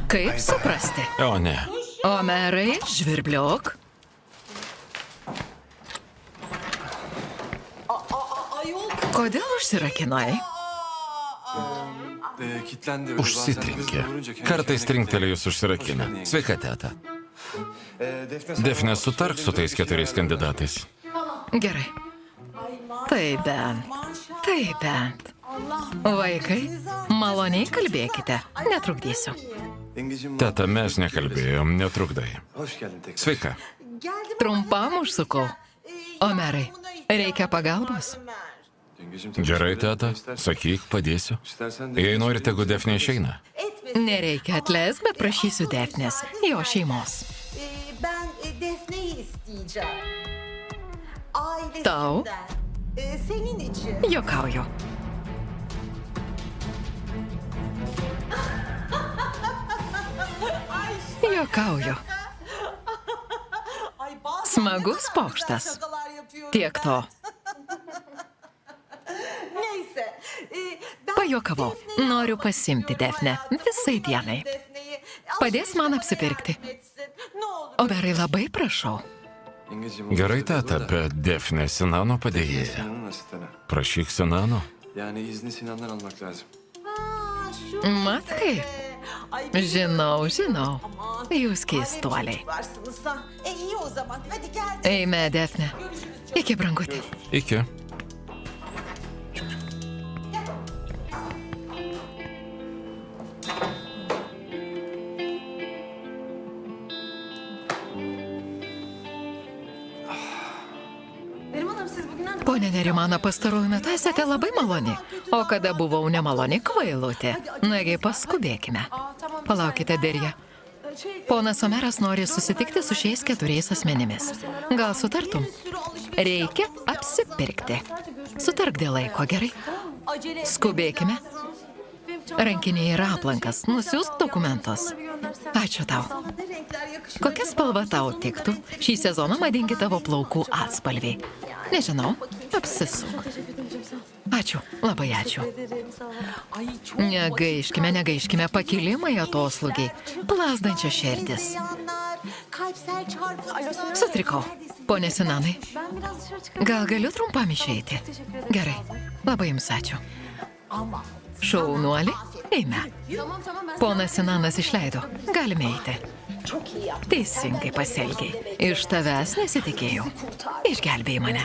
Kaip suprasti? O ne. Omerai, žvirbliok. Kodėl užsirakinai? Užsitrinkė. Kartais trinktelėjus užsirakina. Sveika, teta. Defne, sutark su tais 4 kandidatais. Gerai. Tai bent. Vaikai, maloniai kalbėkite. Netrukdysiu. Teta, mes nekalbėjom, netrukdai. Sveika. Trumpam užsukau. Omerai, reikia pagalbos? Gerai, teta. Sakyk, padėsiu. Jei nori, tegu Defne išeina. Nereikia, atleisk, bet prašysiu Defnės, jo šeimos. Ben Defne'yi isteyeceğim. Tau? Senin için. Juokauju. Juokauju. Smagus pokštas. Tiek to. Neyse. Pajuokavau. Noriu pasimti Defnę visai dienai. Padės man apsipirkti. Omerai, labai prašau. Gerai, teta, bet Defne Sinano padėjėja. Prašyk Sinano. Mat kaip? Žinau. Jūs keistuoliai. İyi o zaman. Hadi gel. Eime, Defne. Iki, brangutė. Iki. Pone Nerimana, pastaruoju metu esate labai maloni. O kada buvau nemaloni, kvailutė. Nagi, paskubėkime. Palaukite, Derja. Ponas Omeras nori susitikti su šiais 4 asmenimis. Gal sutartum? Reikia apsipirkti. Sutark dėl laiko, gerai? Skubėkime. Rankiniai ir aplankas. Nusiųsk dokumentus. Ačiū tau. Kokia spalva tau tiktų? Šį sezoną madingi tavo plaukų atspalviai. Nežinau, apsisuk. Ačiū, labai ačiū. Negaiškime, pakilimai atoslūgiai, plazdančia širdis. Sutrikau, ponė Sinanai. Gal galiu trumpam išeiti? Gerai, labai jums ačiū. Šaunuoli, eime. Ponas Sinanas išleido, galime eiti. Teisingai pasielgiai. Iš tavęs nesitikėjau. Išgelbėjai mane.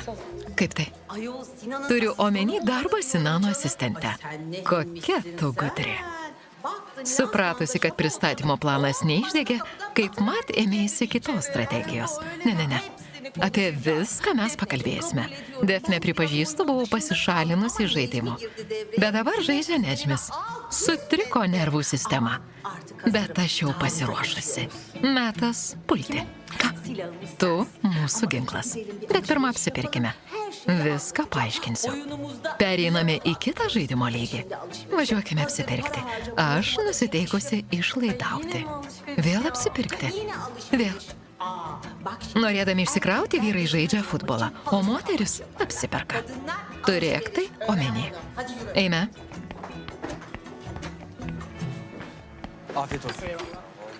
Kaip tai? Turiu omeny darbą Sinano asistente. Kokia tu gudri. Supratusi, kad pristatymo planas neišdegė, kaip mat ėmėsi kitos strategijos. Ne. Apie viską mes pakalbėsime. Defne, pripažįstu, buvau pasišalinusi iš žaidimo. Bet dabar žaidžia Nedžmis. Sutriko nervų sistema. Bet aš jau pasiruošusi. Metas pulti. Ką? Tu mūsų ginklas. Bet pirmą apsipirkime. Viską paaiškinsiu. Pereiname į kitą žaidimo lygį. Važiuokime apsipirkti. Aš nusiteikusi išlaidauti. Vėl apsipirkti. Vėl. Norėdami išsikrauti, vyrai žaidžia futbolą, o moteris apsiperka. Turėk tai omeny. Eime.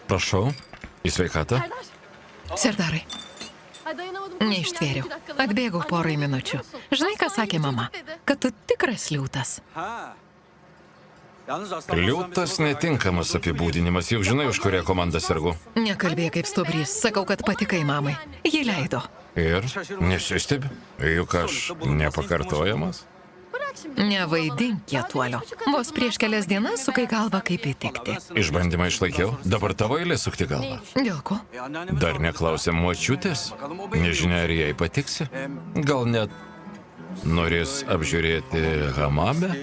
Prašau, į sveikatą. Serdarai. Neištvėriau. Atbėgau porai minučių. Žinai, ką sakė mama? Kad tu tikras liūtas. Liūtas netinkamas apibūdinimas, juk žinai, už kurią komandą sergu. Nekalbėk kaip stubrys. Sakau, kad patikai mamai. Ji leido. Ir nesistebi, juk aš nepakartojamas. Nevaidink kietuolio. Vos prieš kelias dienas sukai galvą kaip įtikti. Išbandymą išlaikiau, dabar tavo eilė sukti galvą. Dėl ko? Dar neklausėm močiutės. Nežinia, ar jai patiksi. Gal net norės apžiūrėti hamamę?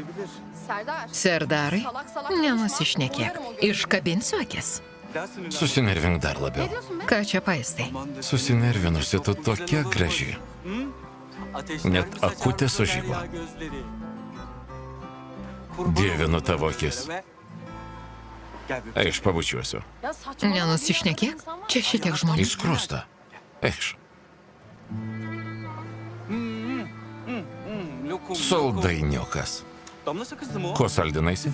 Serdarai, nenusišnekėk. Iškabinsiu akis. Susinervink dar labiau. Ką čia paistai? Susinervinusi, tu tokia graži. Net akutė sužybo. Dievinu tavo akis. Eikš, pabučiuosiu. Nenusišnekėk? Čia šitiek žmonių. Įskrusta. Eikš. Saldainiukas. Ko saldinaisi?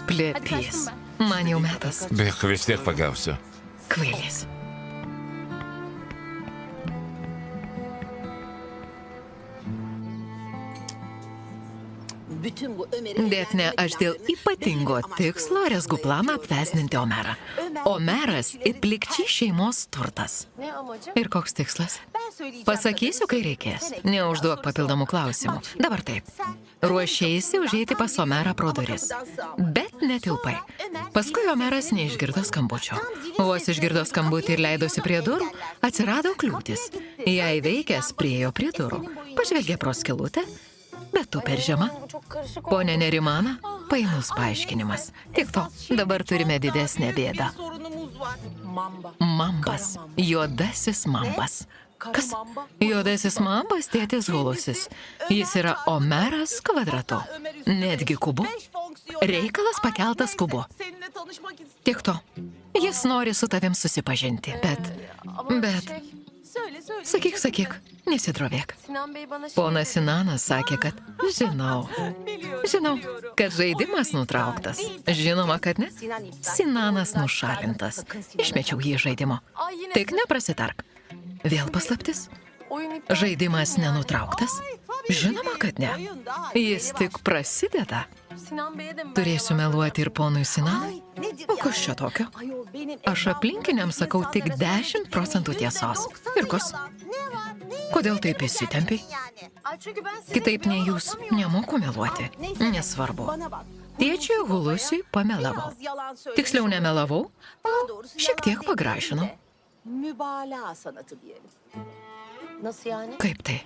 Plėpys. Man jau metas. Bėk, vis tiek pagausiu. Kvailys. Defne, aš dėl ypatingo tikslo rezgu planą apvesninti Omerą. Omeras ir plikčiai šeimos turtas. Ir koks tikslas? Pasakysiu, kai reikės. Neužduok papildomų klausimų. Dabar taip. Ruošėsi užeiti pas Omerą pro duris. Bet netilpai. Paskui Omeras neišgirdo skambučio. Vos išgirdo skambutį ir leidosi prie durų, atsirado kliūtis. Jei veikęs priejo prie durų. Pažvelgė pro skylutę, bet tu per žema. Pone Nerimana, painus paaiškinimas. Tik to, dabar turime didesnę bėdą. Mambas. Juodasis mambas. Kas? Juodasis mambas tėtis Hulusis. Jis yra Omeras kvadratu. Netgi kubu. Reikalas pakeltas kubu. Tik to. Jis nori su tavim susipažinti, bet... Sakyk, nesidrovėk. Ponas Sinanas sakė, kad žinau, kad žaidimas nutrauktas. Žinoma, kad ne. Sinanas nušalintas. Išmečiau jį iš žaidimo. Tik neprasitark. Vėl paslaptis. Žaidimas nenutrauktas? Žinoma, kad ne. Jis tik prasideda. Turėsiu meluoti ir ponui Sinanui? O kas čia tokio? Aš aplinkiniams sakau tik 10% tiesos. Ir kas? Kodėl taip įsitempiai? Kitaip nei jūs, nemoku meluoti. Nesvarbu. Tėčiui Hulusiui pamelavau. Tiksliau nemelavau, o šiek tiek pagražinau. Kaip tai?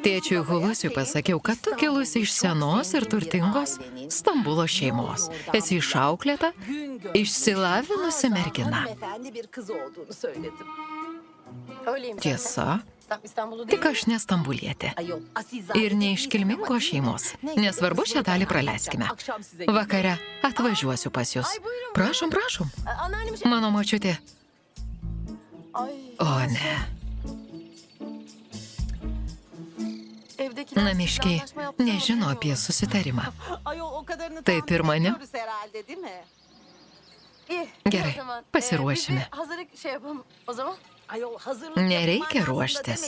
Tėčiui Hulusiui pasakiau, kad tu kilusi iš senos ir turtingos Stambulo šeimos. Esi išauklėta, išsilavinusi mergina. Tiesa, tik aš ne stambulietė. Ir ne iš kilmingos šeimos. Nesvarbu, šią dalį praleiskime. Vakare atvažiuosiu pas jūs. Prašom. Mano močiutė. O ne. Namiškiai nežino apie susitarimą. Taip ir maniau. Gerai, pasiruošime. Nereikia ruoštis.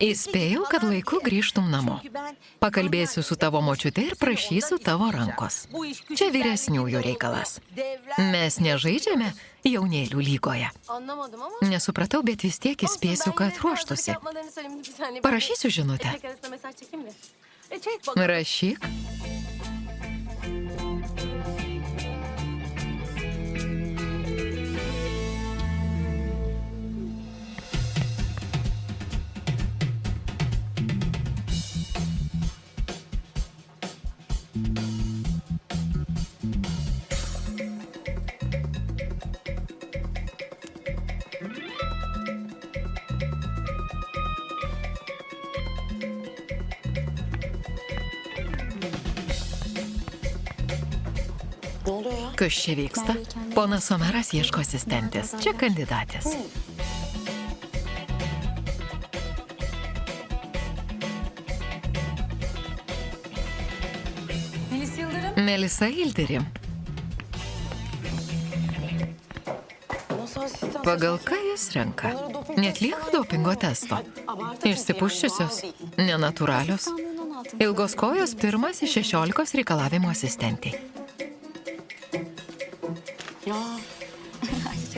Įspėjau, kad laiku grįžtum namo. Pakalbėsiu su tavo močiute ir prašysiu tavo rankos. Čia vyresniųjų reikalas. Mes nežaidžiame jaunėlių lygoje. Nesupratau, bet vis tiek įspėsiu, kad ruoštųsi. Parašysiu žinutę. Rašyk. Kas čia vyksta? Ponas Omeras ieško asistentės. Čia kandidatės. Melisa Ildirim. Pagal ką jis renka? Neatlieka dopingo testo. Išsipuščiusios, nenatūralios. Ilgos kojos pirmas iš 16 reikalavimo asistentei.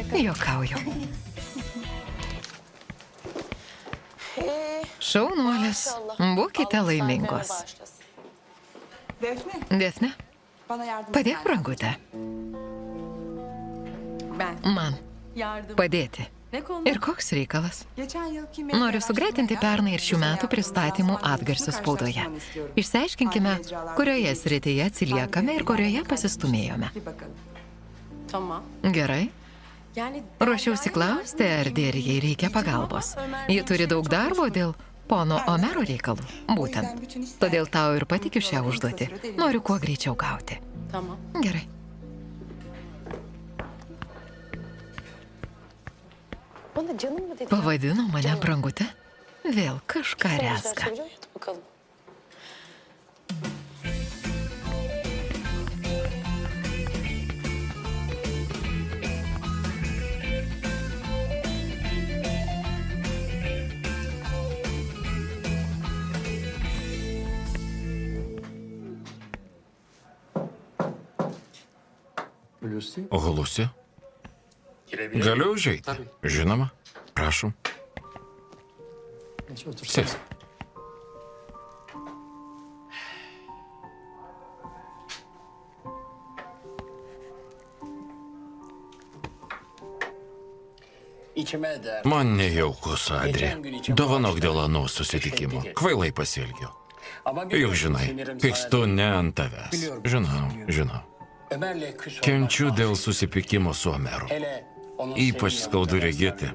Juokauju. Šaunuolės, būkite laimingos. Defne, padėk rankutę. Man padėti. Ir koks reikalas? Noriu sugretinti pernai ir šių metų pristatymų atgarsius spaudoje. Išsiaiškinkime, kurioje srityje atsiliekame ir kurioje pasistumėjome. Gerai. Ruošiausi klausti, ar Dėrijai reikia pagalbos. Ji turi daug darbo dėl pono Omero reikalų. Būtent. Todėl tau ir patikiu šią užduotį. Noriu kuo greičiau gauti. Gerai. Pavadino mane brangute? Vėl kažką rezga. Hulusi? Galiu užeiti? Žinoma. Prašom. Sėsk. Man nejauku, Adri. Dovanok dėl anų susitikimo. Kvailai pasielgiau. Juk žinai, pykstu ne ant tavęs. Žinau. Kenčiu dėl susipykimo su Omeru. Ypač skaudu regėti,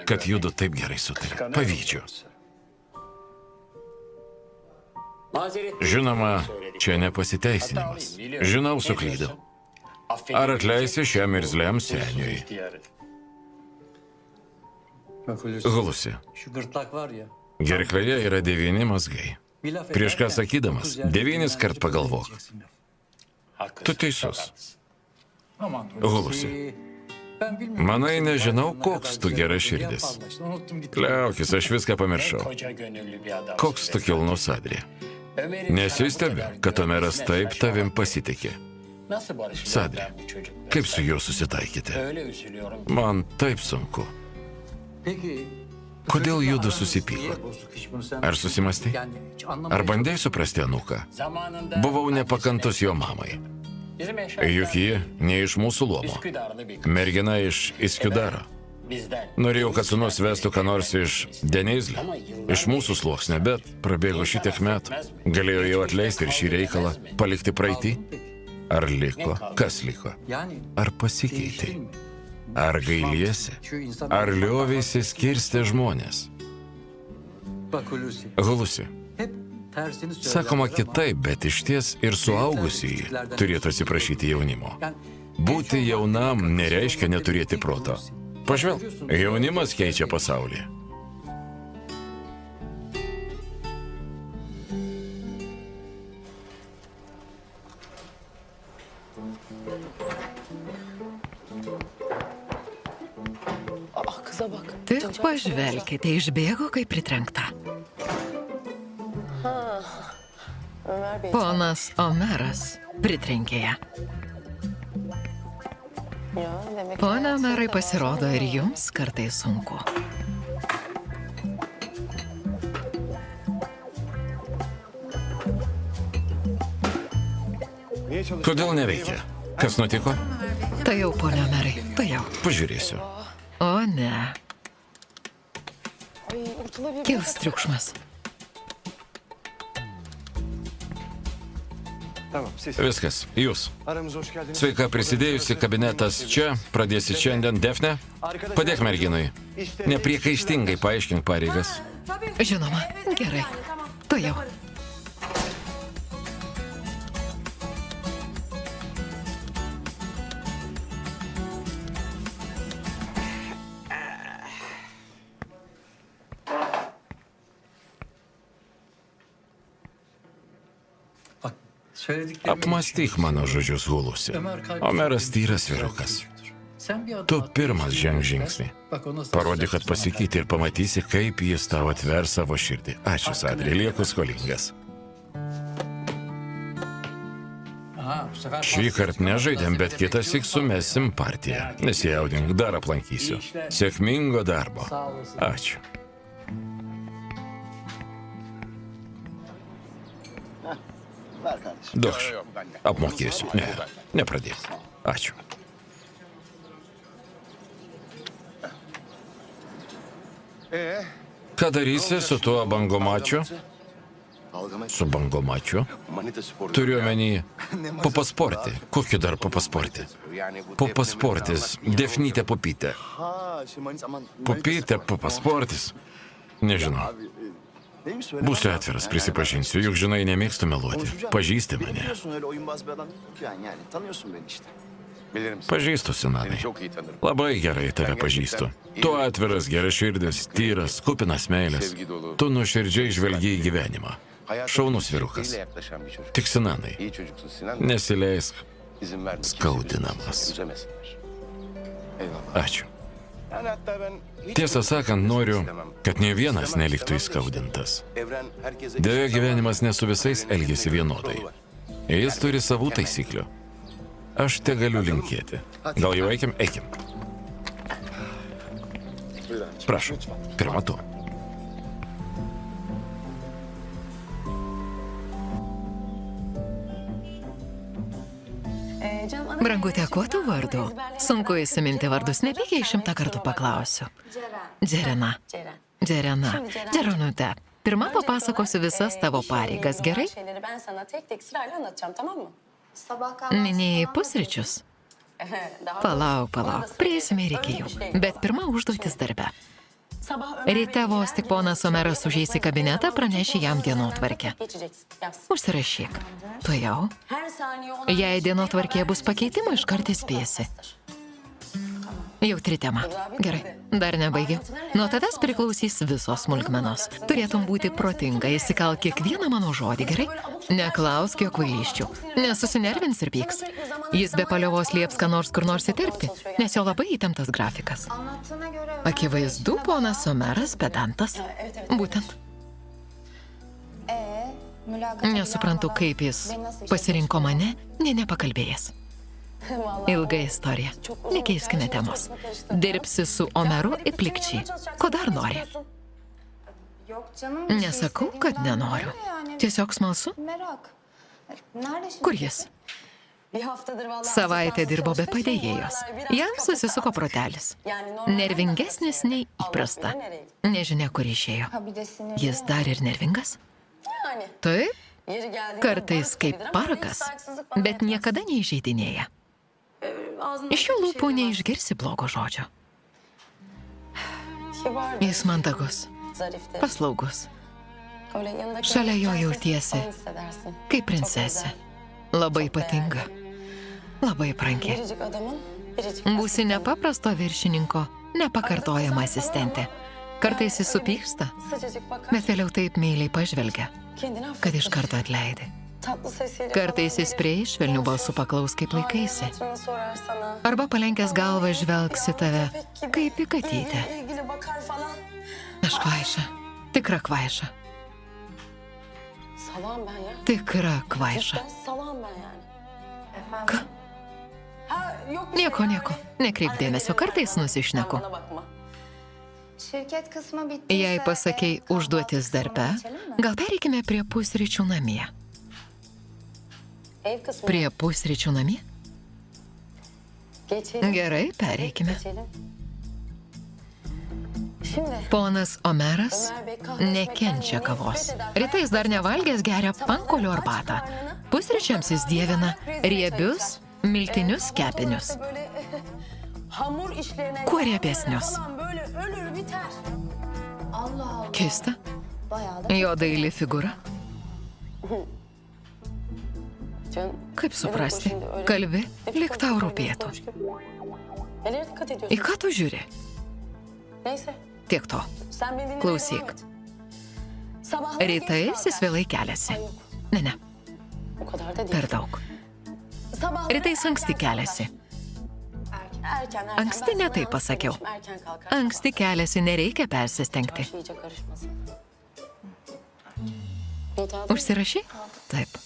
kad judu taip gerai sutarė. Pavydžiu. Žinoma, čia nepasiteisinimas. Žinau, suklydau. Ar atleisi šiam irzliam seniui? Hulusi. Gerklėje yra 9 mazgai. Prieš ką sakydamas, 9 kart pagalvok. Tu teisus. Hulusi. Manai, nežinau, koks tu gera širdis. Kliaukis, aš viską pamiršau. Koks tu kilnus, Adri. Nesistebiu, kad Omeras taip tavim pasitikė. Sadri, kaip su juo susitaikyti? Man taip sunku. Kodėl judu susipyko? Ar susimastai? Ar bandai suprasti anūką? Buvau nepakantus jo mamai. Juk ji ne iš mūsų luomo. Mergina iš Iskudaro. Norėjau, kad sūnus vestų ką nors iš Denizlio. Iš mūsų sluoksnio, bet prabėgo šitiek metų. Galėjo jau atleisti ir šį reikalą palikti praeitį? Ar liko? Kas liko? Ar pasikeitė? Ar gailiesi? Ar liovėsi skirstė žmonės? Hulusi. Sakoma kitaip, bet išties ir suaugusieji turėtų atsiprašyti jaunimo. Būti jaunam nereiškia neturėti proto. Pažvelk, jaunimas keičia pasaulį. Tik pažvelkite, išbėgo kaip pritrenkta. Ponas Omeras pritrenkė ją. Pone Omerai, pasirodo, ir jums kartais sunku. Kodėl neveikia? Kas nutiko? Tai jau, pone Omerai, tai jau. Pažiūrėsiu. O ne. Kils triukšmas. Viskas, jūs. Sveika prisidėjusi, kabinetas čia, pradėsi šiandien, Defne. Padėk merginui. Nepriekaištingai paaiškink pareigas. Žinoma, gerai. Tai jau. Apmąstyk mano žodžius, Hulusi. Omeras tyras vyrukas. Tu pirmas ženk žingsnį. Parodyk, kad pasikeitė ir pamatysi, kaip jis tau atver savo širdį. Ačiū, Sadri, lieku skolingas. Šį kartą nežaidėm, bet kitąsyk sumesim partiją. Nesijaudink, dar aplankysiu. Sėkmingo darbo. Ačiū. Duok, apmokėsiu. Ne, nepradėk. Ačiū. Ką darysi su tuo bangomačiu? Su bangomačiu? Turiu omeny popasportį. Kokį dar popasportį? Popasportis. Defnytė Popytė. Popytė, popasportis. Nežinau. Būsiu atviras, prisipažinsiu, juk žinai, nemėgstu meluoti. Pažįsti mane. Pažįstu, Sinanai. Labai gerai tave pažįstu. Tu atviras, geraširdis, tyras, kupinas meilės. Tu nuoširdžiai žvelgi į gyvenimą. Šaunus vyrukas. Tik, Sinanai, nesileisk skaudinamas. Ačiū. Tiesą sakant, noriu, kad ne vienas neliktų įskaudintas. Deja, gyvenimas ne su visais elgiasi vienodai. Jis turi savų taisyklių. Aš te galiu linkėti. Gal jau eikim? Eikim. Prašau, pirma tu. Brangutė, kuo tu vardu? Sunku įsiminti vardus, nepykiai 100 kartų paklausiu. Džerena. Džerena. Džeronute, pirma papasakosiu visas tavo pareigas, gerai? Minėjai pusryčius? Palauk. Prieisime ir iki jų. Bet pirma užduotis darbe. Ryte vos tik ponas Omeras užeis į kabinetą, praneši jam dienotvarkę. Užsirašyk. Tu jau? Jei dienotvarkėje bus pakeitimų, iškart įspėsi. Jautri tema. Gerai, dar nebaigiau. Nuo tavęs priklausys visos smulkmenos. Turėtum būti protinga, įsikalk kiekvieną mano žodį, gerai? Neklausk jo kvailysčių. Nesusinervins ir pyks. Jis be paliovos lieps ką nors kur nors įterpti, nes jo labai įtemptas grafikas. Akivaizdu, ponas Omeras pedantas. Būtent. Nesuprantu, kaip jis pasirinko mane, nepakalbėjęs. Ilga istorija. Nekeiskime temos. Dirbsi su Omeru ir plikčiai. Ko dar nori? Nesakau, kad nenoriu. Tiesiog smalsu. Kur jis? Savaitę dirbo be padėjėjos. Jam susisuko protelis. Nervingesnis nei įprasta. Nežinia, kur išėjo. Jis dar ir nervingas? Taip. Kartais kaip parakas, bet niekada neįžeidinėja. Iš jų lūpų neišgirsi blogo žodžio. Jis mandagus, paslaugus. Šalia jo jautiesi kaip princesė. Labai ypatinga, labai brangi. Būsi nepaprasto viršininko, nepakartojama asistentė. Kartais jis supyksta, bet vėliau taip meiliai pažvelgia, kad iš karto atleidi. Kartais jis prie švelnių balsų paklaus, kaip laikaisi. Arba palenkęs galvą žvelgsi tave, kaip į katytę. Aš kvaiša, tikra kvaiša. Tikra kvaiša. Ką? Nieko, nekreip dėmesio, kartais nusišneku. Jei pasakei užduotis darbe, gal pereikime prie pusryčių namie. Prie pusryčių namie? Gerai, pereikime. Ponas Omeras nekenčia kavos. Rytais dar nevalgęs geria pankolio arbatą. Pusryčiams jis dievina riebius, miltinius kepinius. Kuo riebesnius? Keista. Jo daili figūra. Kaip suprasti? Kalbi, lyg tau rūpėtų. Į ką tu žiūri? Tiek to. Klausyk. Rytais jis vėlai keliasi. Ne. Per daug. Rytais anksti keliasi. Anksti ne taip pasakiau. Anksti keliasi, nereikia persistengti. Užsirašy? Taip.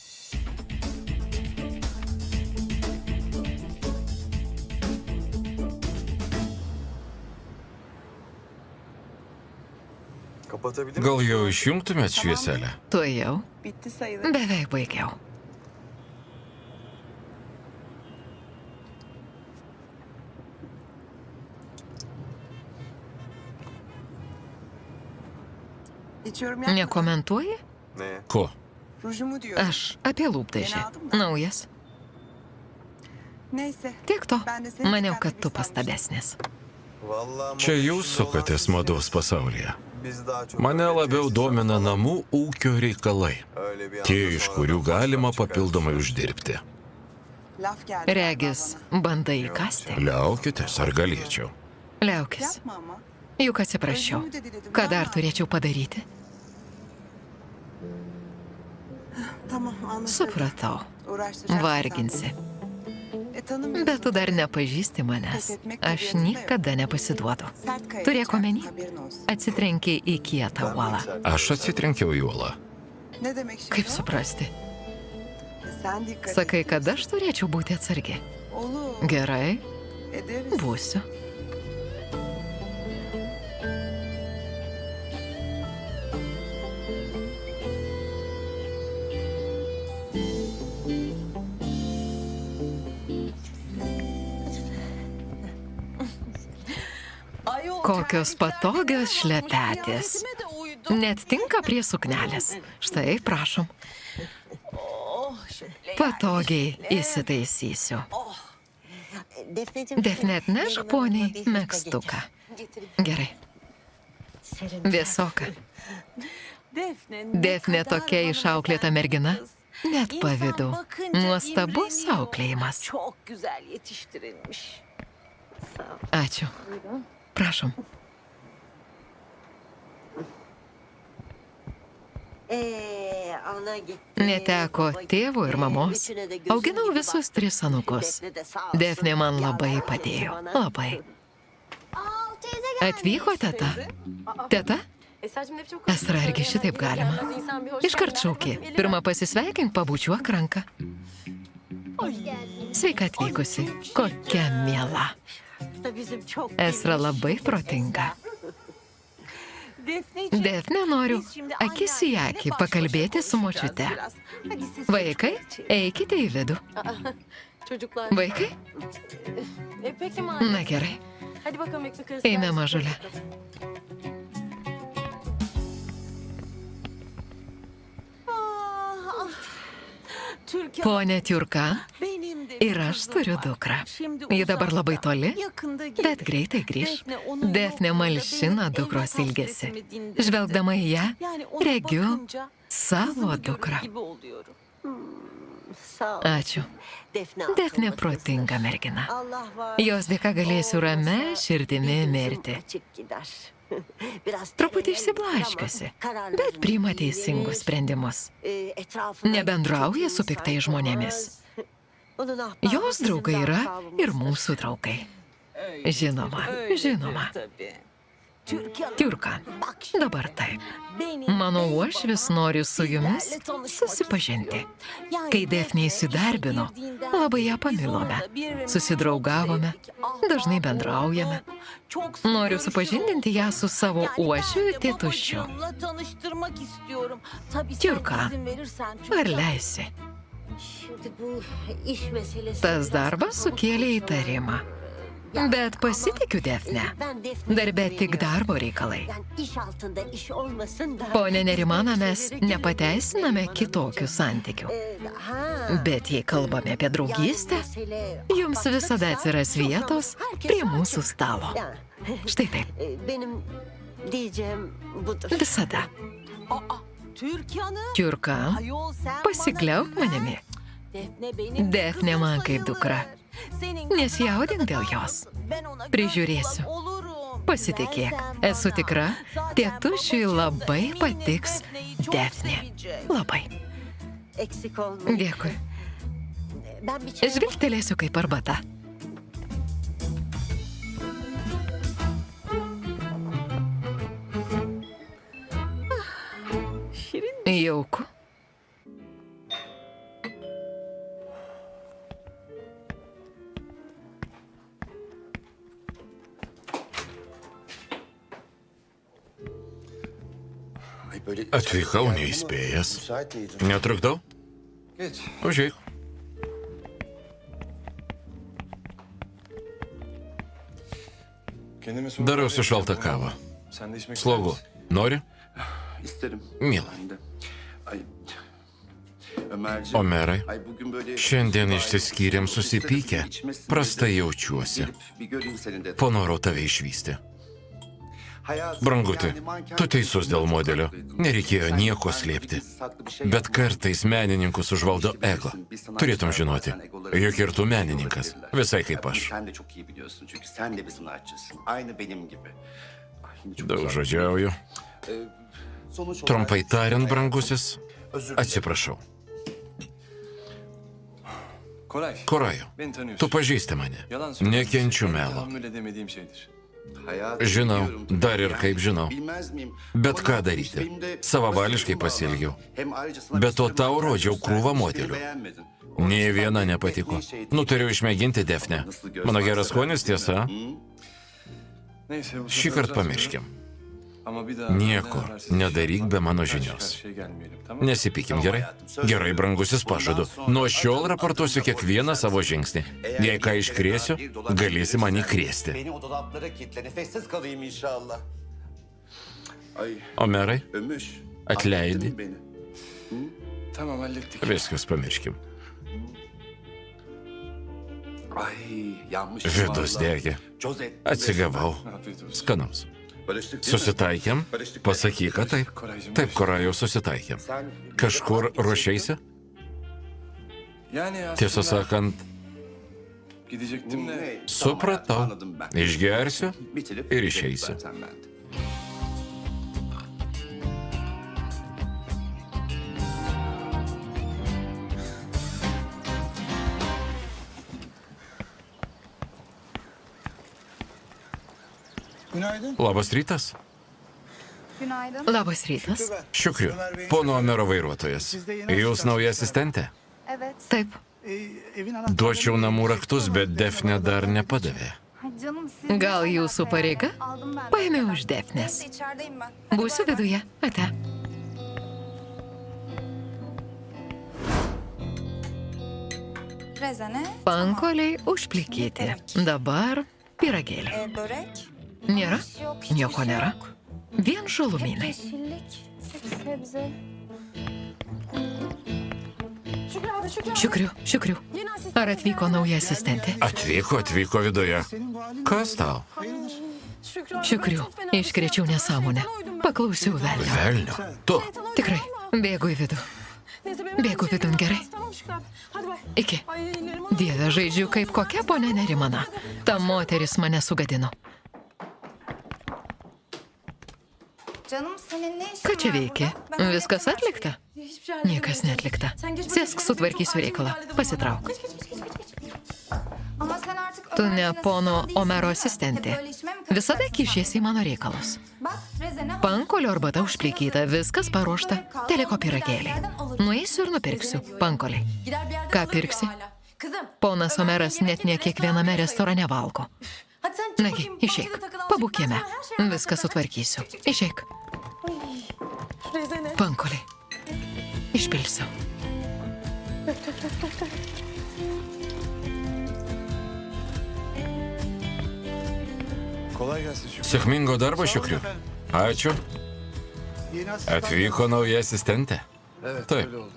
Gal jau išjungtumėt švieselę? Tuojau. Beveik baigiau. Nekomentuoji? Ko? Aš apie lūpdažį. Naujas. Tiek to. Maniau, kad tu pastabesnis. Čia jūs sukatės mados pasaulyje. Mane labiau domina namų ūkio reikalai. Tie, iš kurių galima papildomai uždirbti. Regis, bandai įkasti? Liaukitės, ar galėčiau? Liaukis. Juk atsiprašiau. Ką dar turėčiau padaryti? Supratau. Varginsi. Bet tu dar nepažįsti manęs. Aš niekada nepasiduodu. Turėk omeny, atsitrenkiai į kietą uolą. Aš atsitrenkiau į uolą. Kaip suprasti? Sakai, kad aš turėčiau būti atsargi. Olur. Gerai, Ederiz. būsiu. Ayol, Kokios terlikler patogios neden šlepetės. kıyafetime de uydu. Net tinka prie suknelės. Štai, prašom. Oh, şöyle Patogiai yani. įsitaisysiu. Defneciğim, Defne, atnešk benim poniai yanıma bir hırka megztuką. getir. Gerai, Serin. vėsoka. Defne, ne Defne kadar tokia išauklėta mergina. kız. Net İnsan pavydu. bakınca Nuostabus imreniyor. auklėjimas. Çok güzel yetiştirilmiş. Sağ ol. Ačiū. Prašom. Ana gitti. Neteko baba tėvo ir gitti. mamos. Üçüne de gözüm Auginau gibi visus baktı. 3 anūkus. Defne de sağ olsun. Defne man labai Yalan padėjo. bana. Labai. Atvyko teta. Teta? Esra, argi šitaip galima? Iškart šauki. Pirmą pasisveikink, pabučiuok ranką. Sveika atvykusi. Kokia miela. Bu da bizim çok Esra labai protinga. Defneciğim, Defne, noriu biz şimdi akis į anneannemle akį baş pakalbėti başa su konuşacağız močiute. biraz. Hadi siz Vaikai, çocuklar için. eikite į vidų. Çocuklar. Vaikai? Peki madem. Na gerai. Hadi bakalım ekmek arası. Eime, dersi mažule. bakalım. Ah, Türkan, Pone Tiurkan, benim de ir bir aš kızım turiu var. dukrą. Şimdi Ji dabar labai uzakta, toli, yakında gelir. bet greitai grįž. Defne onun Defne yokluğunda malšina benim dukros evlat ilgesį. hasretimi dindirdi. Žvelgdama į ją, Yani ona regiu bakınca savo kızımı görür dukrą. gibi oluyorum. Sağ ol. Ačiū. Defne Defne akıllı protinga kızdır. mergina. Allah var. Jos dėka galėsiu ramia širdimi Bir gözüm mirti. açık gider. Biraz Truputį terelellidir išsiblaškiusi, ama kararlarını bet priima iyi teisingus verir. sprendimus. Etrafına Nebendrauja su çok piktais iyi žmonėmis. sayılmaz. Onun ahbabı Jos bizim draugai de yra ahbabımızdır. ir mūsų draugai. Žinoma, žinoma. Tabii. Türkan, Tiurkan, bak şimdi, dabar taip. benim Mano en uošvis nori su jumis sizlerle tanışmak susipažinti. istiyorum. Yani Kai Defne įsidarbino, girdiğinden labai ją beri biz pamilome. onunla birbirimizi Susidraugavome, çok sevdik. dažnai Ahbap bendraujame. olduk, çok sık Noriu görüşür supažindinti ją su savo Yani uošviu ben de tėtušiu. babacığımla tanıştırmak istiyorum. Tabii sen Tiurkan, izin verirsen Ar Türkan. leisi? Şimdi bu iş meselesi Tas biraz darbas karmaşık sukėlė oldu. įtarimą. Yani Bet pasitikiu ama, Defne. ben Defne'ye Darbe tik güveniyorum. darbo reikalai. Yani iş altında iş olmasın da. Pone Nerimana, Böyle mes şeylere nepateisiname girmeyelim kitokių santykių. Ha. Bet jei kalbame apie draugystę, jums visada atsiras vietos prie mūsų stalo. Štai taip, Benim diyeceğim budur. visada. Aa, Türkan'ı. Tiurkan, Ayol sen pasikliauk bana güven. manimi. Defne benim Defne kızım man kaip sayılır. dukra. Senin Nesijaudink kızına dėl jos. Ben ona Prižiūrėsiu. göz kulak olurum. Pasitikėk, Güven sen esu bana. tikra, Zaten tėtušiui babacığım da labai eminim patiks Defne'yi çok Defne. sevecek. Labai. Eksik olmayın. Dėkui. Ben bir çay Žvilgtelėsiu kaip arbata. Şirin. Jauku. Atvykau neįspėjęs. Netrukdau? Geç. Užeik. Kendime soru Darausi soruyorum. šaltą kavą. Sen de içmek Slogu. ister misin? Nori? İsterim. Miela. Ben de. Ay. Ömerciğim. Omerai, Ay bugün böyle... šiandien išsiskyrėm susipykę. Prastai jaučiuosi. Gelip bir göreyim seni dedim. Panorau tave išvysti. Hayatım, Branguti, yani manken- tu teisus dėl modelio. Nereikėjo nieko slėpti. Bet kartais menininkus užvaldo ego. Turėtum žinoti, juk ir tu menininkas. Visai kaip aš. Sen de çok iyi biliyorsun çünkü sen de bir sanatçısın. Aynı benim gibi. Ay, yine çok Daug güzel. žodžiauju. Sonuç olarak- Trumpai tariant, brangusis, Özür dilerim. atsiprašau. Koray, Koraju, beni tanıyorsun. tu pažįsti mane. Yalan söylemek Nekenčiu en melo. tahammül edemediğim şeydir. Hayatım, Žinau, biliyorum tabii. dar ir kaip žinau. Bilmez miyim? Bet ką Bana daryti? filmde Savavališkai başarılı pasielgiau. davran. Hem ayrıca sana Be bir to sürü tau materyal rodžiau krūvą gösterdim, modelių. hiçbirini beğenmedin. Nė viena Pek nepatiko. bir şey değil. Nutariau išmėginti Defne. Mano geras skonis, tiesa? Neyse, bu Šį sefer kartą biraz pamirškim. Ama bir daha Nieko ne ararsanız nedaryk be mano karşı žinios. karşıya gelmeyelim, tamam mı? Nesipykim, gerai? Gerai, brangusis, pažadu. Nuo šiol raportuosiu kiekvieną savo žingsnį. Jei ką iškrėsiu, galėsi mane krėsti. Beni o dolaplara kilitle, nefessiz kalayım inşallah. Ay Omerai, Ömüş. Atleidi. anlattın mı beni? Tamam, hallettik. viskas pamirškim. Ay yanmış. Vidus degė. Atsigavau. Afiyet olsun. Skanaus. Barıştık değil mi? Susitaikėm? Pasakyk, kad taip. Taip, Korajau, susitaikėm. Sen Kažkur ruošeisi? Yani aslında Tiesą sakant, gidecektim de Ne? supratau. Anladım ben. Išgersiu Bitirip ir gidelim išeisiu. zaten ben de. Günaydın. Labas rytas. Günaydın. Labas rytas. Šukriu, pono Omero vairuotojas. Jūs nauja asistentė? Evet. Taip, Evin anahtarı. Duočiau namų raktus, bet Defne dar nepadavė. Ay canım siz Gal ne jūsų alaka pareiga? ya? Aldım ben. Paėmiau iš Defnės. Neyse içerideyim ben. Hadi Būsiu bay bay. viduje. Ate. Rezene. Pankoliai užplikyti. Dabar piragėlį. Börek. Nėra? Yok. Nieko nėra. Vien žalumynai. Yeşillik. Sebze. Şükrü abi, Şükrü abi. Šukriu. Yeni asistan. Ar atvyko nauja asistentė? Atvyko viduje. Senin bu halin Kas tau? hayırdır? Şükrü abi. Šukriu, ben çok fena iškrėčiau bir şey nesąmonę. yaptım. Şeytana uydum ben. Paklausiau velnio. Velnio. Tu. Şeytana uydum Tikrai, ama. bėgu į vidų. Neyse, benim Bėgu bir şey vidun, yapmam gerai? lazım. Tamam Şükrü abi. Hadi bay. Iki. Ay ellerim ağrıyor. Dieve, žaidžiu kaip kokia ponia Nerimana. Ta moteris mane sugadino. Canım senin ne işin Ką čia var veiki? burada? Ben Viskas hallettim her atlikta? Hiçbir şey halledemeyeceğim. Niekas netlikta. Sen geç Sėsk, bakayım, sutvarkysiu benim çok reikalą. acil müdahale Pasitrauk. edemem. Geç. Ama sen artık Tu Ömer'in ne asistanı pono değilsin, Omero değil mi? asistentė. Hep böyle işime mi Visada karışacaksın kišiesi į mano reikalus. sen? Bak Rezene. Pankolio arbata užplikita, viskas paruošta. Teliko piragėliai. Nueisiu ir nupirksiu. Pankoliai. Gider bir yerden Ką alır ya pirksi? hala. Kızım. Ponas Ömer Omeras yemek net ne yedi, kiekviename restoranda restorane valgo. Hadi sen çık Nagi, bakayım, išeik. bahçede takıl, Pabūk alıştıktan jame. sonra her şeyi Viską halledeceğim. sutvarkysiu. Išeik. Rezene. Pankoliai. Išpilsiu. kolay gelsin Şükrü. Sėkmingo darbo, Šukriu. Ačiū. Yeni asistan. Atvyko nauja asistentė. Evet, Tabii. öyle oldu.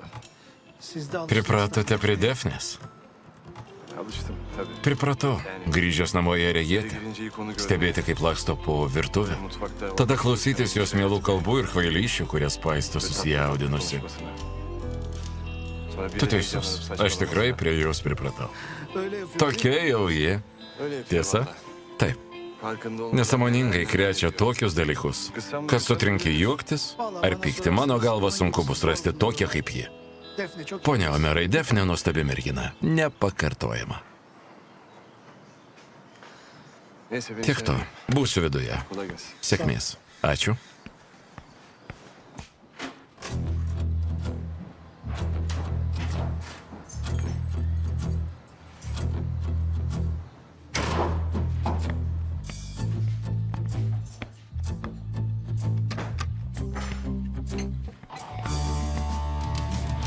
Siz de alıştınız. Pripratote prie Defnės? Alıştım tabii. Pripratau. Grįžęs namo ją Eve regėti. girince ilk onu gördüm. Stebėti, kaip laksto po virtuvę. Mutfakta Tada klausytis jos mielų kalbų ir kvailysčių, kurias paisto susijaudinusi. Sonra bir Tu de teisus. saçmalama. Aš tikrai prie jos pripratau. Öyle yapıyor. Tokia jau ji. Öyle yapıyor Tiesa? vallahi. Taip. Farkında olmadan. Nesąmoningai krečia tokius dalykus, kad sutrinki juoktis ar pykti. Mano galva sunku bus rasti tokią kaip ji. Defne çok iyi. Ponia Omerai, Defne nuostabi mergina. Nepakartojama. Neyse beni Tiek to. sevmeyin. Būsiu viduje. Kolay gelsin. Sėkmės. Ačiū.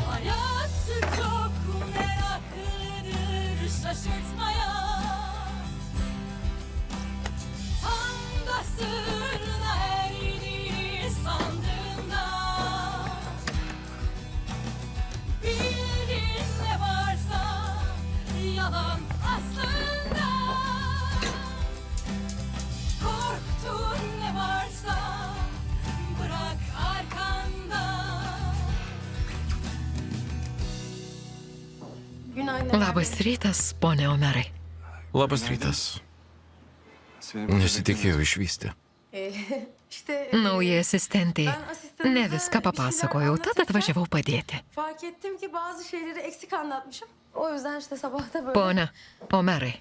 Hayatı çok meraklıdır şaşırtmaya. Tam da sırrına erdiği sandığında. Bildin ne varsa yalan aslında. Korktun ne varsa bırak arkanda. Günaydın. Labas rytas, ponia Omerai. Labas rytas. Seni burada Nesitikėjau išvysti. İşte Naujai asistentei. ben asistanınıza Ne viską bir papasakojau, şeyler tad atvažiavau padėti. fark ettim ki bazı şeyleri eksik anlatmışım. O yüzden işte sabah da böyle. Ponia Omerai,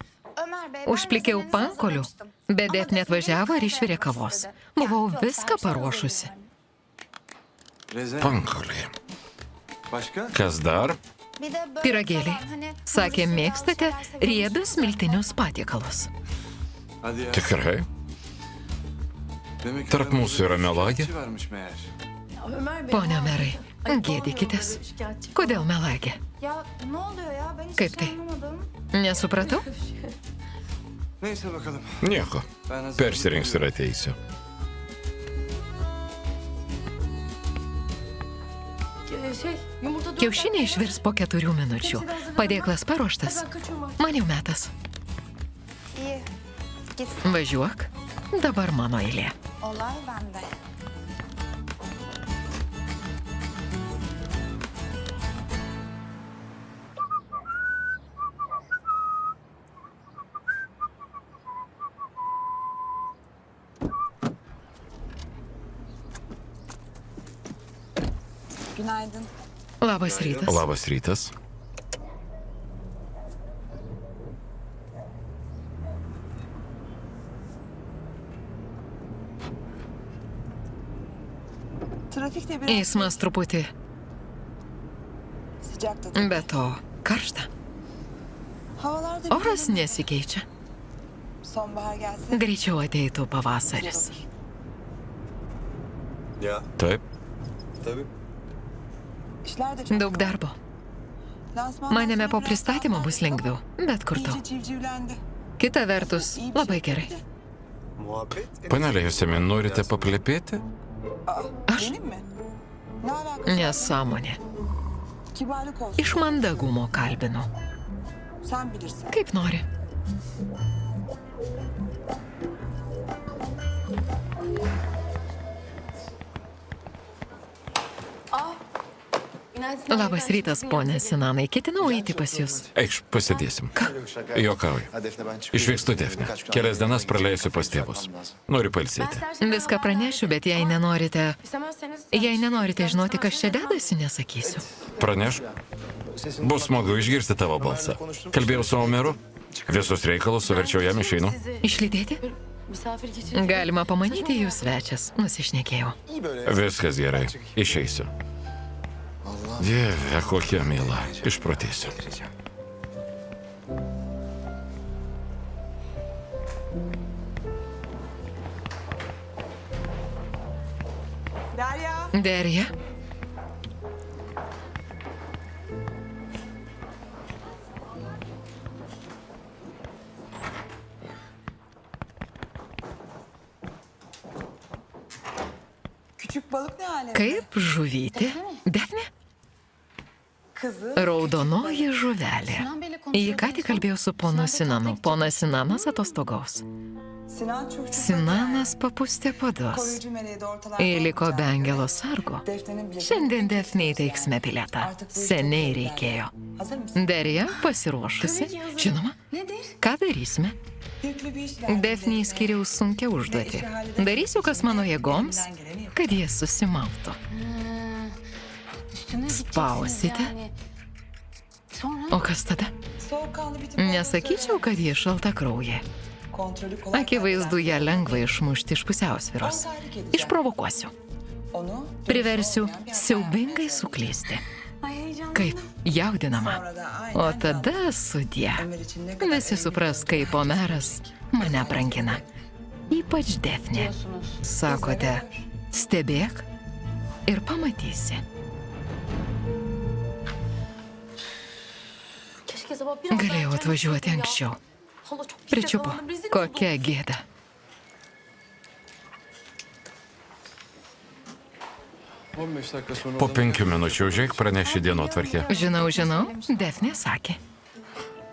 Ömer Bey. ben užplikiau Rezene'nin pankoliu. hazırlamıştım. Bet Defne atvažiavo ir išvirė kavos. Buvau viską paruošusi. Rezene. Pankoliai. Başka? Kas dar? Bir de böyle Piragėliai. falan, hani Sakė, konuşuyor, mėgstate şeyler seviyorsunuz. riebius miltinius patiekalus. Hadi ya. Tikrai? Demek ki Tarp aramızda mūsų yra bir melagė? şikayetçi varmış meğer. Ya Ömer Bey. Pone vallahi- merai, Ay, gėdykitės. olmuyor böyle şikayetçi. Kodėl melagė? Ya ne oluyor ya? Ben hiçbir Kaip şey tai? anlamadım. Nesupratau? Neyse bakalım. Nieko. Ben hazır. Persirinksiu ir ateisiu. Yumurta Kiaušiniai išvirs po 4 minučių. Padėklas paruoštas. Ben kaçıyorum artık. Man jau metas. İyi. Git. Važiuok. Dabar mano eilė. Olay bende. Günaydın. Labas rytas. Labas rytas. Trafikte biraz Eismas truputį, sıcak da. be to karšta. Havalarda bir Oras kere nesikeičia. sonbahar gelse Greičiau ateitų pavasaris. olur. Ya Taip. tabii. İşler de çok. Daug darbo. Lansmandan Manėme sonra po biraz pristatymo saatler bus geçti lengviau, bet kur ama tau. iyice civcivlendi. Kita vertus, İyi bir labai şey gerai. değil. Muhabbet. Panelė Jusemi, norite paplepėti? Aa, Aš? benim mi? Ne alakası var? Nesąmonė. Kibarlık olsun. Iš mandagumo kalbinu. Sen bilirsin. Kaip nori. Günaydın. Labas rytas, ponė Sinanai. Ketinau eiti pas jūs. Eikš, pasėdėsim. Jokauju. Išvykstu, Defne. Kelias dienas praleisiu pas tėvus. Noriu palsėti. Viską pranešiu, bet jei nenorite... İstemezseniz... Jei nenorite žinoti, kas čia dedasi, nesakysiu. Pranešk. Bus smagu išgirsti tavo balsą. Kalbėjau su Omeru. Visus reikalus suverčiau jam išeinu. Išlydėti? Misafir geçirecek. Galima pamanyti, jūs svečias. Nusišnekėjau. Viskas gerai. Išeisiu. Dieve, kokia mėla. Išprotėsiu. Derya. Derya, Küçük balık ne alemde? kaip žuvytė? Defne? Kızı. Raudonoji žuvelė. Sinan Bey'le Ji konuşuyor. ką tik kalbėjo su ponu Sinanu. Ponas Sinanas atostogaus. Sinan çok Sinanas papustė padus. koruyucu meleği de ortalarda. Įliko olacak. be angelo sargo. Defne'nin bileti. Šiandien Defnei teiksime bilietą. Seniai reikėjo. Hazır mısın? Derya pasiruošusi. Žinoma, Nedir? ką darysime? Yüklü bir iş verdim Defnei skiriau sunkia užduotį. Darysiu, kas mano jėgoms, kad jie susimautų. Üstüne Spausite? yani. Sonra? O kas tada? Soğukkanlı bir tip Nesakyčiau, kad ji šalta kraujė. Kontrolü kolay Akivaizdu, ją lengva išmušti iš pusiausvyros. Išprovokuosiu. Onu Priversiu siaubingai suklysti. Ay heyecanlandım. Kaip jaudinama. sonra da aynen O tada sudie. Ömer için ne kadar Visi supras, kaip Omeras mane brangina. Ypač Defne. Sakote, stebėk ir pamatysi. Keşke sabah biraz daha Galėjau erken atvažiuoti gitseydim ya. anksčiau. Hala çok geç Pričiupo, yakalandım, rezil oldum. kokia gėda. Po 5 minučių užeik praneši dienotvarkę. Žinau, Defne sakė.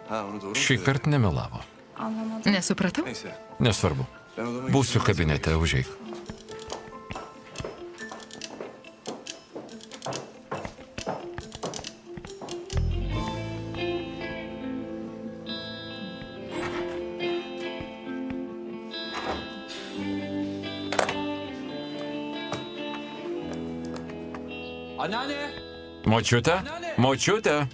Ha onu doğru. Šį kartą nemelavo. Anlamadım. Nesupratau? Neyse. Nesvarbu. Ben odama Būsiu gideceğim. kabinete, užeik. Anneanne. Močiute? Močiute?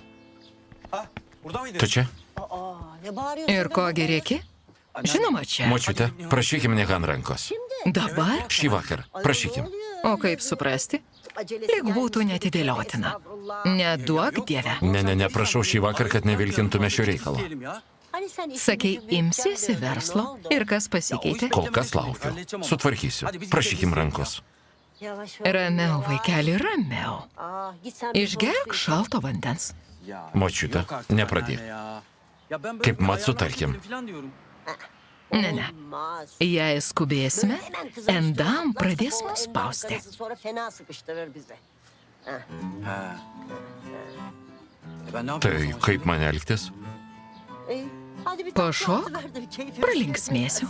Ha burada mıydın? Tu čia? Aa, ne bağırıyorsun? Ir kogi rėki? Žinoma, čia. Močiute, prašykim Nihan rankos. Dabar? Šį vakar, prašykim. O kaip suprasti? Lyg būtų netidėliotina. Neduok dieve. Ne, prašau šį vakar, kad nevilkintume šio reikalo. Sakei, imsiesi verslo ir kas pasikeitė? Kol kas laukiu. Sutvarkysiu. Prašykim rankos. Ramiau, vaikeli, ramiau. Išgerk šalto vandens. Močiute, nepradėk. Kaip mat sutarkim. Ne. Jei skubėsime, Endam pradės mus spausti. Tai kaip man elgtis? Pašok, pralinksmėsiu.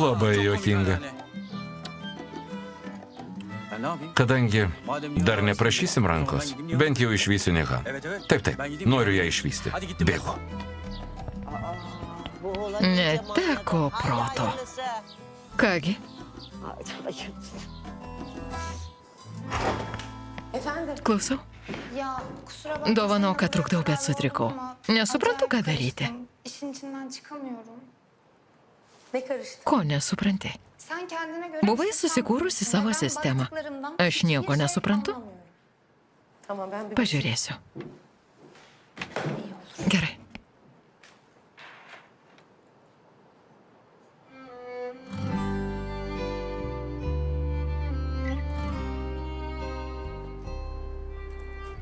Labai juokinga. Kadangi dar neprašysim rankos, bent jau išvysiu Nihan. Taip, noriu ją išvysti. Bėgu. Neteko proto. Kągi, Efendim? klausau. Ya kusura bakma. Dovanok, kad trukdau, bet sutrikau. Nesuprantu, ką daryti. İşin içinden çıkamıyorum. Ne karıştı? Ko nesupranti? Sen kendine göre... Buvai susikūrusi savo sistemą. Aš nieko nesuprantu. Tamam ben bir... Pažiūrėsiu. Gerai.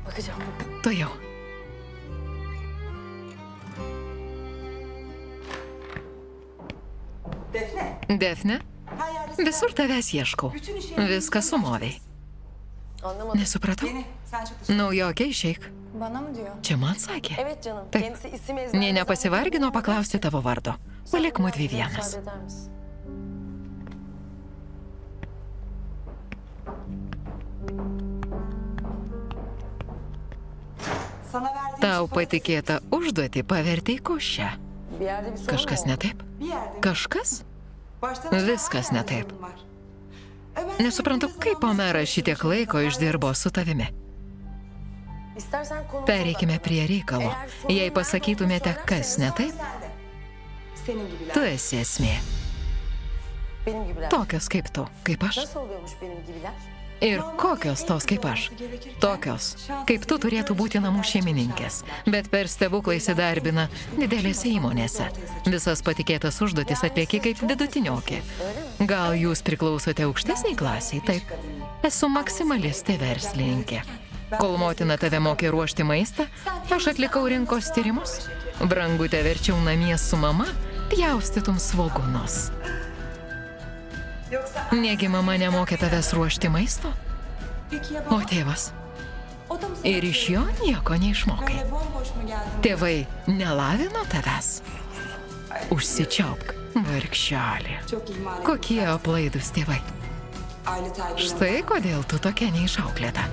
Bakacağım. Tuojau. Defne, visur tavęs ieškau. Viską sumovei. Anlamadım. Nesupratau. Sen çık. Naujokė, išeik. Bana mı diyor? Čia man sakė. Evet canım. Taip. Kendisi isim ezberlemesi- Nė nepasivargino paklausti tavo vardo. Palik mudvi vienas. Müsaade eder misin? Sana verdiğim Tau şu patikėtą užduotį pavertei košę. Bir yerde bir sorun Kažkas mu ne oldu? taip? bir yerde Kažkas? baştan aşağı Viskas her ne yerde taip. sorun var. Ömer Nesuprantu, senin kaip Omeras šitiek laiko išdirbo su tavimi. İstersen konumuza Pereikime odaklanalım. prie reikalo. Eğer sorunun Jei nerede pasakytumėte, olduğunu kas ne taip, senin gibiler. tu esi esmė. Benim gibiler. Tokios kaip tu, kaip aš. Nasıl oluyormuş benim gibiler? Ir kokios tos kaip aš. Tokios, kaip tu turėtų būti namų šeimininkės, bet per stebuklą įsidarbina didelėse įmonėse. Visas patikėtas užduotis atlieki kaip vidutiniokė. Gal jūs priklausote aukštesniai klasiai? Taip. Esu maksimalistė verslininkė. Kol motina tave mokė ruošti maistą, aš atlikau rinkos tyrimus. Brangutė, verčiau namie su mama pjaustytum svogūnus. Yoksa Negi mama nemokė tavęs ruošti maisto? peki ya O baba? tėvas? O da mı sana Ir iš jo nieko neišmokai. böyle bomboş mu geldin? Tėvai nelavino tavęs? Užsičiaupk, vargšelė. Çok ihmal Kokie aplaidus tėvai. Aile terbiyeni. Štai kodėl tu tokia neišauklėta.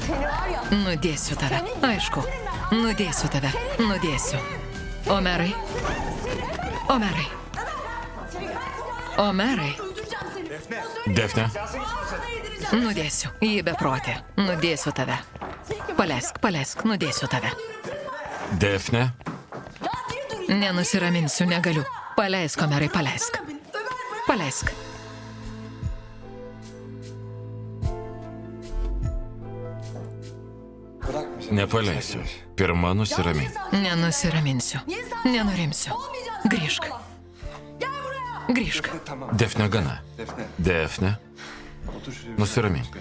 Seni var ya. Nudėsiu tave, aišku. Nudėsiu tave, nudėsiu. Omerai. Omerai. Omerai. Defne, Nudėsiu, jį beprotė. Nudėsiu tave. Paleisk, nudėsiu tave. Defne, Nenusiraminsiu, negaliu. Paleisk, Omerai, paleisk. Paleisk. nepaleisiu. Pirma nusiramink. Nenusiraminsiu. Nenurimsiu. Grįžk. Grįžk. Defne gana. Defne, nusiramink.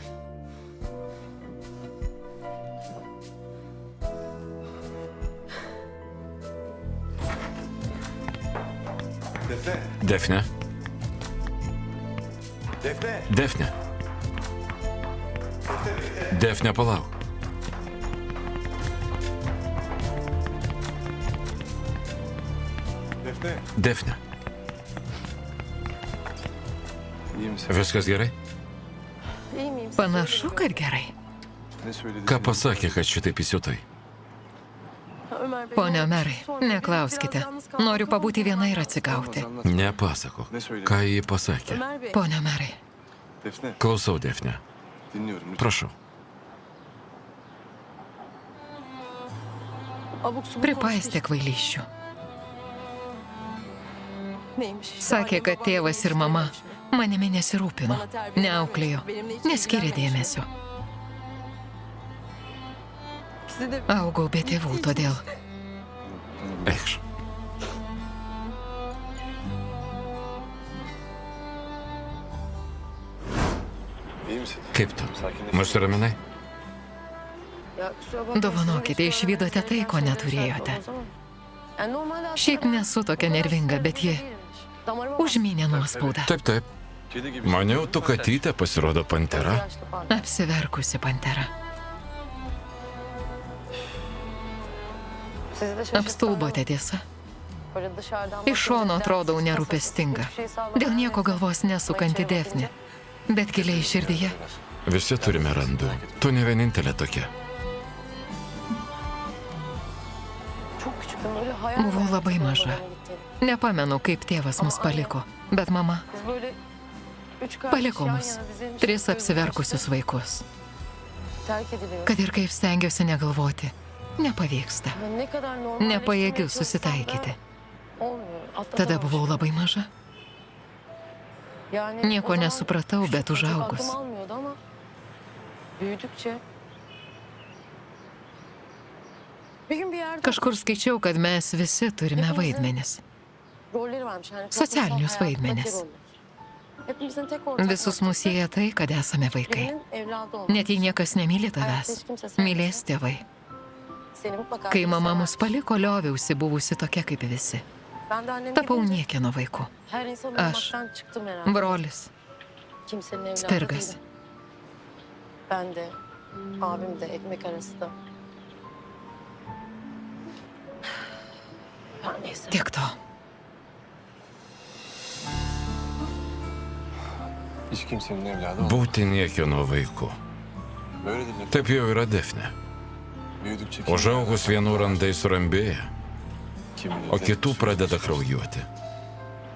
Defne. Defne. Defne, palauk. Defne. Viskas gerai? İyi miyim? Panašu, kad gerai. Ką pasakė, kad šitaip įsiutai? Ömer Bey. Pone Omerai, Sonra biraz neklauskite. yalnız kaldım. Noriu pabūti viena ir atsigauti. Nepasakok. Ką jį pasakė? Ömer Bey. Pone Omerai, Klausau, Defne. Prašau. abuk subuk Pripaistė kvailysčių. Neymiş? Sakė, kad tėvas ir mama manimi nesirūpino, neauklėjo, neskyrė dėmesio. Sizi de Augau be tėvų, todėl Eikš. İyi misin? Kaip tu? Sakinleş. Nusiraminai? ya kusura bakmayın. Dovanokite, išvydote tai, ko neturėjote. Šiaip nesu tokia nervinga, bet ji užmynė nuospaudą. Taip, taip. Kedi gibi. Maniau, tu katytė pasirodo pantera. Apsiverkusi pantera. Apstulbote, tiesa. Iš šono atrodau nerūpestinga. Dėl nieko galvos nesukanti Defnė. Bet giliai širdyje Visi turime randų. Tu ne vienintelė tokia. buvau labai maža. Nepamenu, kaip tėvas mus paliko. Bet mama paliko mus. 3 apsiverkusius vaikus. Kad ir kaip stengiuosi negalvoti, nepavyksta. Nepajėgiu susitaikyti. Tada buvau labai maža. Nieko nesupratau, bet užaugus. Kažkur skaičiau, kad mes visi turime vaidmenis. Socialinius vaidmenis. Visus mus sieja tai, kad esame vaikai. Net jei niekas nemyli tavęs, mylės tėvai. Kai mama mus paliko, lioviausi buvusi tokia kaip visi. Tapau niekieno vaiku. Aš, brolis, Spirgas. Ben de, abim de ekmek arası da. Ya neyse. Tiek to. Hiç kimsenin evladı olmaz. Būti niekieno vaiku. Böyledir ne? Taip jau yra Defnė. Büyüdükçe kim Užaugus vienų randai surambėja, kimin o kitų pradeda kraujuoti.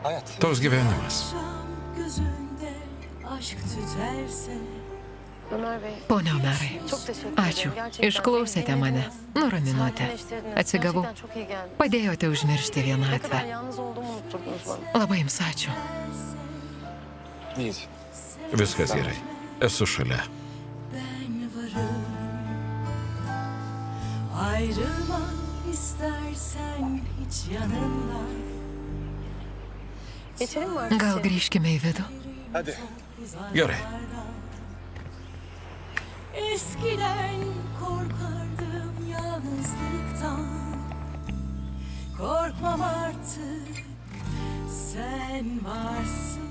Hayat. Toks gyvenimas. Gözünde aşk tüterse Ömer Bey, Pone Omerai, çok teşekkür ederim. ačiū. Gerçekten Išklausėte beni mane, nuraminote. sakinleştirdiniz. Atsigavau. Gerçekten çok iyi geldi. Padėjote užmiršti Ne kadar vienatvę. yalnız olduğumu unutturdunuz bana. Labai jums ačiū. İyiyiz. Viskas gerai. Esu šalia. ben varım. Ayrılma istersen hiç yanımda. Geçelim mi artık? Gal grįžkime į vidų? Hadi. Gerai. Eskiden korkardım yalnızlıktan. Korkmam artık sen varsın.